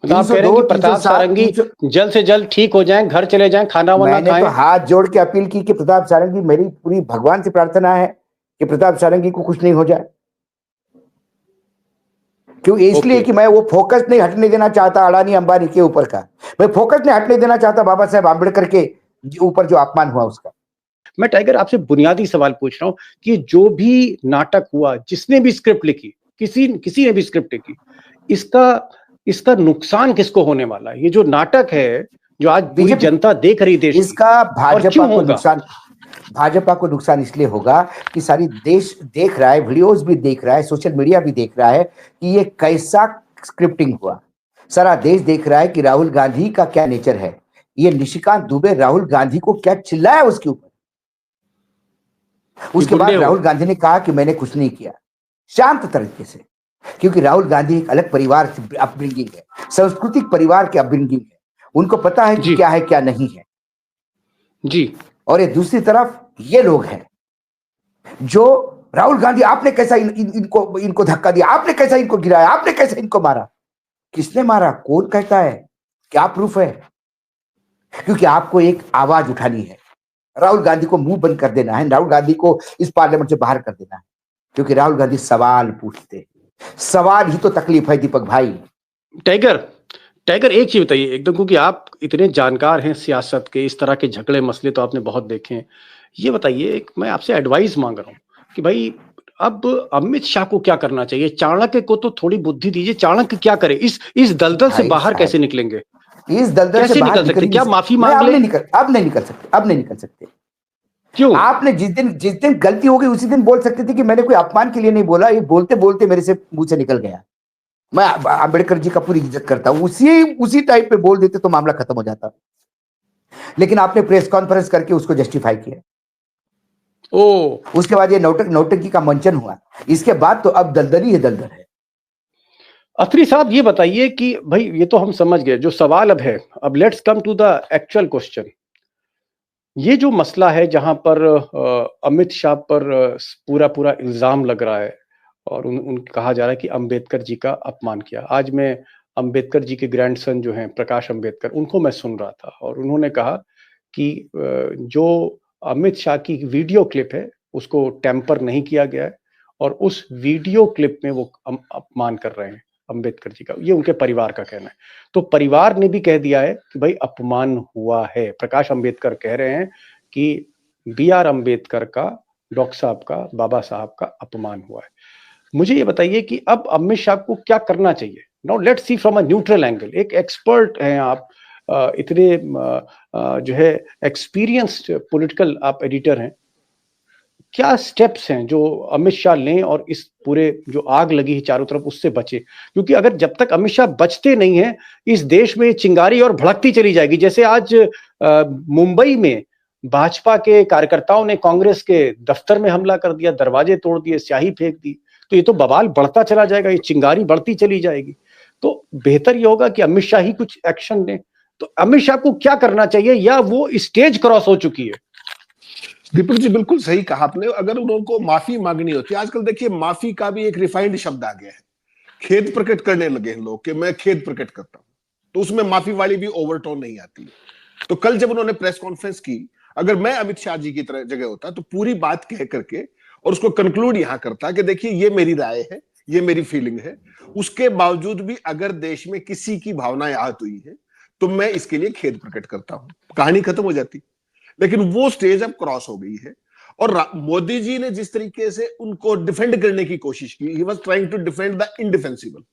आप कह रहे हैं कि प्रताप सारंगी जल्द से जल्द ठीक हो जाएं, घर चले जाएं, खाना वाना खाएं। मैंने तो हाथ जोड़ के अपील की कि प्रताप सारंगी, मेरी पूरी भगवान से प्रार्थना है कि प्रताप सारंगी को कुछ नहीं हो जाए। क्यों? इसलिए कि मैं वो फोकस नहीं हटने देना चाहता अडानी अंबानी के ऊपर का, मैं फोकस नहीं हटने देना चाहता बाबा साहेब आम्बेडकर के ऊपर जो अपमान हुआ उसका। मैं टाइगर आपसे बुनियादी सवाल पूछ रहा हूं कि जो भी नाटक हुआ, जिसने भी स्क्रिप्ट लिखी, किसी ने भी स्क्रिप्ट लिखी, इसका नुकसान किसको होने वाला है? ये जो नाटक है, जो आज पूरी जनता देख रही देश, इसका भाजपा को नुकसान इसलिए होगा कि सारी देश देख रहा है, वीडियोस भी देख रहा है, सोशल मीडिया भी देख रहा है कि ये कैसा स्क्रिप्टिंग हुआ। सारा देश देख रहा है कि राहुल गांधी का क्या नेचर है। ये निशिकांत दुबे राहुल गांधी को क्या चिल्लाया उसके ऊपर। उसके बाद राहुल गांधी ने कहा कि मैंने कुछ नहीं किया, शांत तरीके से, क्योंकि राहुल गांधी एक अलग परिवार से अपब्रिंगिंग है, सांस्कृतिक परिवार के अपब्रिंगिंग है, उनको पता है कि क्या है क्या नहीं है जी। और ये दूसरी तरफ ये लोग हैं जो राहुल गांधी, आपने कैसा इनको धक्का दिया, आपने कैसा इनको गिराया, आपने कैसा इनको मारा। किसने मारा, कौन कहता है, क्या प्रूफ है? क्योंकि आपको एक आवाज उठानी है, राहुल गांधी को मुंह बंद कर देना है, राहुल गांधी को इस पार्लियामेंट से बाहर कर देना है, क्योंकि राहुल गांधी सवाल पूछते, सवाल ही तो तकलीफ है दीपक भाई। टाइगर एक चीज बताइए एकदम, क्योंकि आप इतने जानकार हैं सियासत के, इस तरह के झगड़े मसले तो आपने बहुत देखे हैं। ये बताइए, मैं आपसे एडवाइस मांग रहा हूँ कि भाई अब अमित शाह को क्या करना चाहिए? चाणक्य को तो थोड़ी बुद्धि दीजिए, चाणक्य क्या करे? इस दलदल से बाहर कैसे निकलेंगे? इस दलदल से बाहर निकल सकते? क्या माफी मांग ले? अब नहीं निकल सकते। क्यों? आपने जिस दिन गलती हो गई उसी दिन बोल सकते थे कि मैंने कोई अपमान के लिए नहीं बोला, ये बोलते बोलते मेरे से मुंह से निकल गया। मैं अंबेडकर जी का पूरी इज्जत करता हूं, उसी टाइप पे बोल देते तो मामला खत्म हो जाता। लेकिन आपने प्रेस कॉन्फ्रेंस करके उसको जस्टिफाई किया। उसके बाद ये नौटंकी का मंचन हुआ। इसके बाद तो अब दलदल ही दलदल है। अत्री साहब ये बताइए कि भाई ये तो हम समझ गए, जो सवाल अब है, अब let's come to the actual question. ये जो मसला है जहां पर अमित शाह पर पूरा इल्जाम लग रहा है और उन कहा जा रहा है कि अंबेडकर जी का अपमान किया। आज मैं अंबेडकर जी के ग्रैंडसन जो हैं प्रकाश अंबेडकर, उनको मैं सुन रहा था और उन्होंने कहा कि जो अमित शाह की वीडियो क्लिप है उसको टेम्पर नहीं किया गया है और उस वीडियो क्लिप में वो अपमान कर रहे हैं अंबेडकर जी का। ये उनके परिवार का कहना है। तो परिवार ने भी कह दिया है कि भाई अपमान हुआ है। प्रकाश अंबेडकर कह रहे हैं कि BR अंबेडकर का, डॉक्टर साहब का, बाबा साहब का अपमान हुआ है। मुझे ये बताइए कि अब अमित शाह को क्या करना चाहिए? Now let's see from a neutral angle. एक एक्सपर्ट हैं आप, इतने जो है एक्सपीरियंस्ड पॉलिटिकल आप एडिटर हैं, क्या स्टेप्स हैं जो अमित शाह लें और इस पूरे जो आग लगी है चारों तरफ उससे बचे? क्योंकि अगर जब तक अमित शाह बचते नहीं हैं, इस देश में चिंगारी और भड़कती चली जाएगी। जैसे आज मुंबई में भाजपा के कार्यकर्ताओं ने कांग्रेस के दफ्तर में हमला कर दिया, दरवाजे तोड़ दिए, स्याही फेंक दी, तो ये तो बवाल बढ़ता चला जाएगा, ये चिंगारी बढ़ती चली जाएगी। तो बेहतर ये होगा कि अमित शाह ही कुछ एक्शन लें। तो अमित शाह को क्या करना चाहिए, या वो स्टेज क्रॉस हो चुकी है? दीपक जी बिल्कुल सही कहा आपने। अगर उनको माफी मांगनी होती, आजकल देखिए माफी का भी एक रिफाइंड शब्द आ गया है। खेद प्रकट करने लगे हैं लोग कि मैं खेद प्रकट करता हूं, तो उसमें माफी वाली भी ओवरटोन नहीं आती। तो कल जब उन्होंने प्रेस कॉन्फ्रेंस की, अगर मैं अमित शाह जी की तरह जगह होता तो पूरी बात कह करके और उसको कंक्लूड यहां करता कि देखिए ये मेरी राय है, ये मेरी फीलिंग है। उसके बावजूद भी अगर देश में किसी की भावनाएं आहत हुई है तो मैं इसके लिए खेद प्रकट करता हूं, कहानी खत्म हो जाती। लेकिन वो स्टेज अब क्रॉस हो गई है और मोदी जी ने जिस तरीके से उनको डिफेंड करने की कोशिश की, he was trying to defend the indefensible.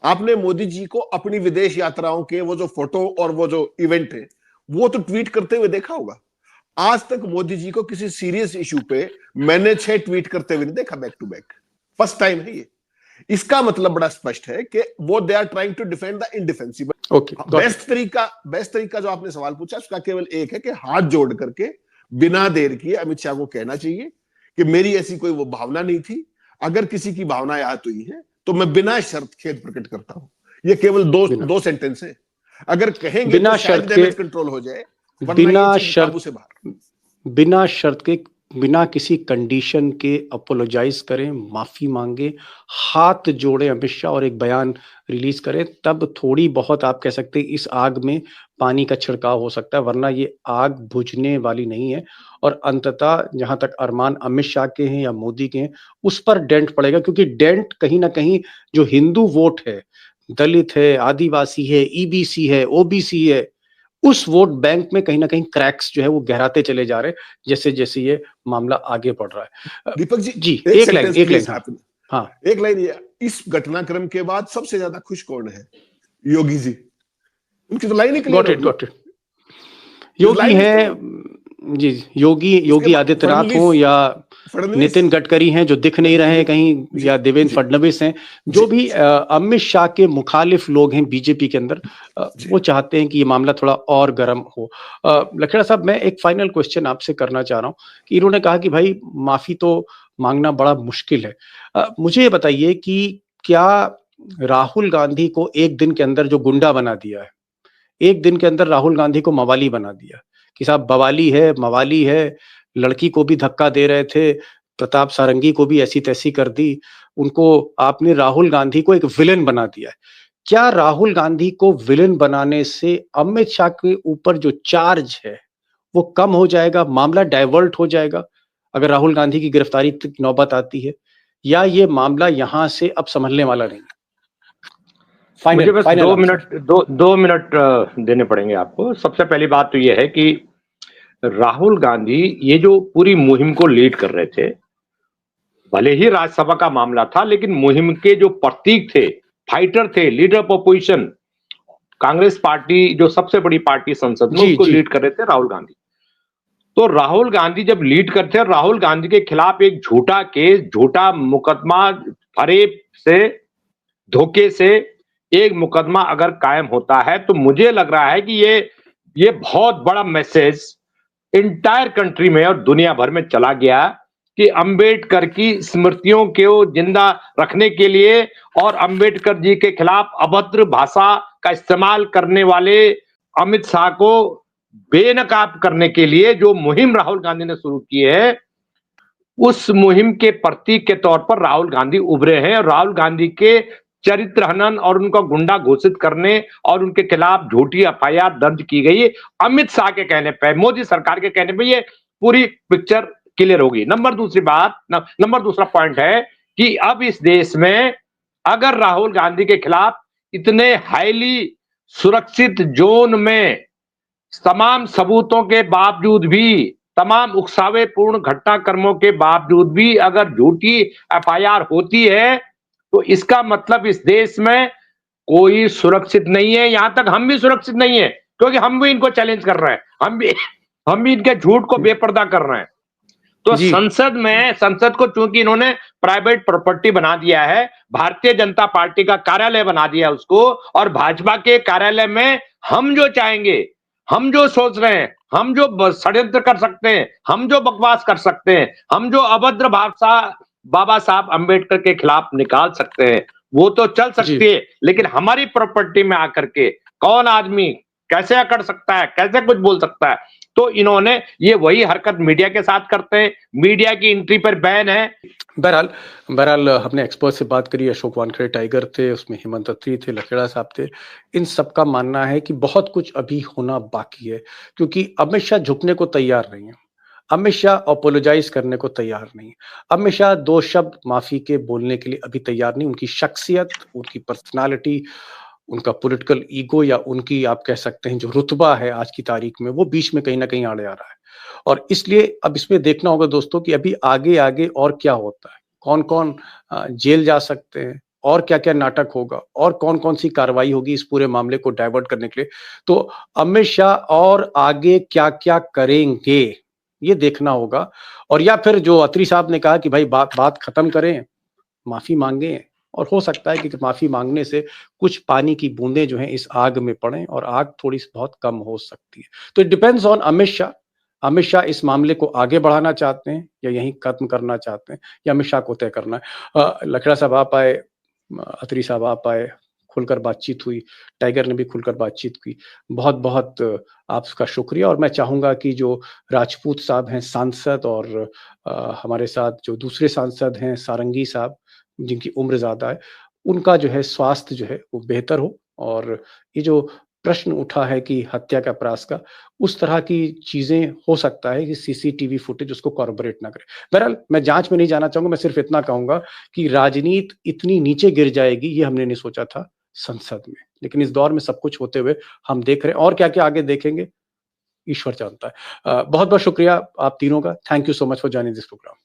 आपने मोदी जी को अपनी विदेश यात्राओं के वो जो फोटो और वो जो इवेंट है वो तो ट्वीट करते हुए देखा होगा। आज तक मोदी जी को किसी सीरियस इशू पे मैंने 6 ट्वीट करते हुए नहीं देखा back to back, first time है ये। इसका मतलब बड़ा स्पष्ट है कि वो they are trying to defend the indefensible. Best तरीका जो आपने सवाल पूछा उसका केवल एक है कि हाथ जोड़ करके बिना देर किए अमित शाह को कहना चाहिए कि मेरी ऐसी कोई वो भावना नहीं थी, अगर किसी की भावनाएं आहत हुई है तो मैं बिना शर्त खेद प्रकट करता हूं। ये केवल दो सेंटेंस है, अगर कहेंगे बिना तो शायद डैमेज कंट्रोल हो जाए, बिना शर्त के, बिना किसी कंडीशन के अपोलोजाइज करें, माफी मांगे, हाथ जोड़े अमित शाह और एक बयान रिलीज करें, तब थोड़ी बहुत आप कह सकते हैं इस आग में पानी का छिड़काव हो सकता है, वरना ये आग बुझने वाली नहीं है। और अंततः जहां तक अरमान अमित शाह के हैं या मोदी के हैं, उस पर डेंट पड़ेगा, क्योंकि डेंट कहीं ना कहीं जो हिंदू वोट है, दलित है, आदिवासी है, EBC है, OBC है, उस वोट बैंक में कहीं ना कहीं क्रैक्स जो है वो गहराते चले जा रहे हैं जैसे जैसे ये मामला आगे बढ़ रहा है। दीपक जी एक लाइन हाँ एक लाइन, इस घटनाक्रम के बाद सबसे ज्यादा खुश कौन है? योगी जी, उनकी तो लाइन ही क्लियर। गॉट इट योगी है जी, योगी आदित्यनाथ हो या नितिन गडकरी हैं जो दिख नहीं रहे हैं कहीं, या देवेंद्र फडणवीस हैं, जो भी अमित शाह के मुखालिफ लोग हैं बीजेपी के अंदर, वो चाहते हैं कि ये मामला थोड़ा और गर्म हो। लखेड़ा साहब, मैं एक फाइनल क्वेश्चन आपसे करना चाह रहा हूँ कि इन्होंने कहा कि भाई माफी तो मांगना बड़ा मुश्किल है। मुझे ये बताइए कि क्या राहुल गांधी को एक दिन के अंदर जो गुंडा बना दिया है, एक दिन के अंदर राहुल गांधी को मवाली बना दिया कि साहब बवाली है, मवाली है, लड़की को भी धक्का दे रहे थे, प्रताप सारंगी को भी ऐसी तैसी कर दी, उनको आपने राहुल गांधी को एक विलेन बना दिया है। क्या राहुल गांधी को विलेन बनाने से अमित शाह के ऊपर जो चार्ज है वो कम हो जाएगा, मामला डाइवर्ट हो जाएगा अगर राहुल गांधी की गिरफ्तारी तक नौबत आती है, या ये मामला यहां से अब संभलने वाला नहीं? मुझे बस 2 मिनट देने पड़ेंगे आपको। सबसे पहली बात तो ये है कि राहुल गांधी ये जो पूरी मुहिम को लीड कर रहे थे, भले ही राज्यसभा का मामला था, लेकिन मुहिम के जो प्रतीक थे, फाइटर थे, leader of opposition, Congress party जो सबसे बड़ी पार्टी संसद में, उसको लीड कर रहे थे राहुल गांधी। तो राहुल गांधी जब लीड करते हैं, राहुल गांधी के खिलाफ एक झूठा केस, झूठा मुकदमा, फरेब से, धोखे से एक मुकदमा अगर कायम होता है, तो मुझे लग रहा है कि ये बहुत बड़ा मैसेज इंटायर कंट्री में और दुनिया भर में चला गया कि अंबेडकर की स्मृतियों को जिंदा रखने के लिए और अंबेडकर जी के खिलाफ अभद्र भाषा का इस्तेमाल करने वाले अमित शाह को बेनकाब करने के लिए जो मुहिम राहुल गांधी ने शुरू की है, उस मुहिम के प्रतीक के तौर पर राहुल गांधी उभरे हैं। राहुल गांधी के चरित्र हनन और उनका गुंडा घोषित करने और उनके खिलाफ झूठी एफआईआर दर्ज की गई अमित शाह के कहने पे, मोदी सरकार के कहने पे, ये पूरी पिक्चर क्लियर होगी। नंबर दूसरा पॉइंट है कि अब इस देश में अगर राहुल गांधी के खिलाफ इतने हाईली सुरक्षित जोन में तमाम सबूतों के बावजूद भी, तमाम उकसावेपूर्ण घटनाक्रमों के बावजूद भी अगर झूठी एफआईआर होती है, तो इसका मतलब इस देश में कोई सुरक्षित नहीं है। यहां तक हम भी सुरक्षित नहीं है, क्योंकि हम भी इनको चैलेंज कर रहे हैं, हम भी इनके झूठ को बेपर्दा कर रहे हैं। तो संसद को चूंकि इन्होंने प्राइवेट प्रॉपर्टी बना दिया है, भारतीय जनता पार्टी का कार्यालय बना दिया है उसको, और भाजपा के कार्यालय में हम जो चाहेंगे, हम जो सोच रहे हैं, हम जो षड्यंत्र कर सकते हैं, हम जो बकवास कर सकते हैं, हम जो अभद्र भाषा बाबा साहब अंबेडकर के खिलाफ निकाल सकते हैं, वो तो चल सकती है, लेकिन हमारी प्रॉपर्टी में आकर के कौन आदमी कैसे अकड़ सकता है, कैसे कुछ बोल सकता है? तो इन्होंने ये वही हरकत मीडिया के साथ करते हैं, मीडिया की एंट्री पर बैन है। बहरहाल हमने एक्सपर्ट से बात करी, अशोक वानखेड़े टाइगर थे, उसमें हेमंत अत्री थे, लखेड़ा साहब थे। इन सबका मानना है कि बहुत कुछ अभी होना बाकी है, क्योंकि अमित शाह झुकने को तैयार नहीं है, अमित शाह अपोलोजाइज करने को तैयार नहीं है, अमित शाह 2 शब्द माफी के बोलने के लिए अभी तैयार नहीं। उनकी शख्सियत, उनकी पर्सनालिटी, उनका पॉलिटिकल ईगो, या उनकी आप कह सकते हैं जो रुतबा है आज की तारीख में, वो बीच में कहीं ना कहीं आड़े आ रहा है। और इसलिए अब इसमें देखना होगा दोस्तों कि अभी आगे आगे और क्या होता है, कौन कौन जेल जा सकते हैं, और क्या क्या नाटक होगा, और कौन कौन सी कार्रवाई होगी इस पूरे मामले को डाइवर्ट करने के लिए। तो अमित शाह और आगे क्या क्या करेंगे ये देखना होगा। और या फिर जो अत्री साहब ने कहा कि भाई बात खत्म करें, माफी मांगे, और हो सकता है कि माफी मांगने से कुछ पानी की बूंदें जो हैं इस आग में पड़ें और आग थोड़ी सी बहुत कम हो सकती है। तो it depends on Amit Shah. Amit Shah इस मामले को आगे बढ़ाना चाहते हैं या यहीं खत्म करना चाहते हैं, या अमित शाह को तय करना है। लखेड़ा साहब आप आए, अत्री साहब आप आए, खुलकर बातचीत हुई, टाइगर ने भी खुलकर बातचीत की, बहुत बहुत आपका शुक्रिया। और मैं चाहूंगा कि जो राजपूत साहब हैं सांसद, और हमारे साथ जो दूसरे सांसद हैं सारंगी साहब, जिनकी उम्र ज्यादा है, उनका जो है स्वास्थ्य जो है वो बेहतर हो, और ये जो प्रश्न उठा है कि हत्या का प्रयास का, उस तरह की चीजें हो सकता है कि सीसीटीवी फुटेज उसको कॉर्पोरेट ना करे। बहरहाल मैं जांच में नहीं जाना चाहूंगा, मैं सिर्फ इतना कहूंगा कि राजनीति इतनी नीचे गिर जाएगी ये हमने नहीं सोचा था। संसद में। लेकिन इस दौर में सब कुछ होते हुए हम देख रहे हैं, और क्या क्या आगे देखेंगे ईश्वर जानता है। बहुत बहुत शुक्रिया आप तीनों का। Thank you so much for joining this programme.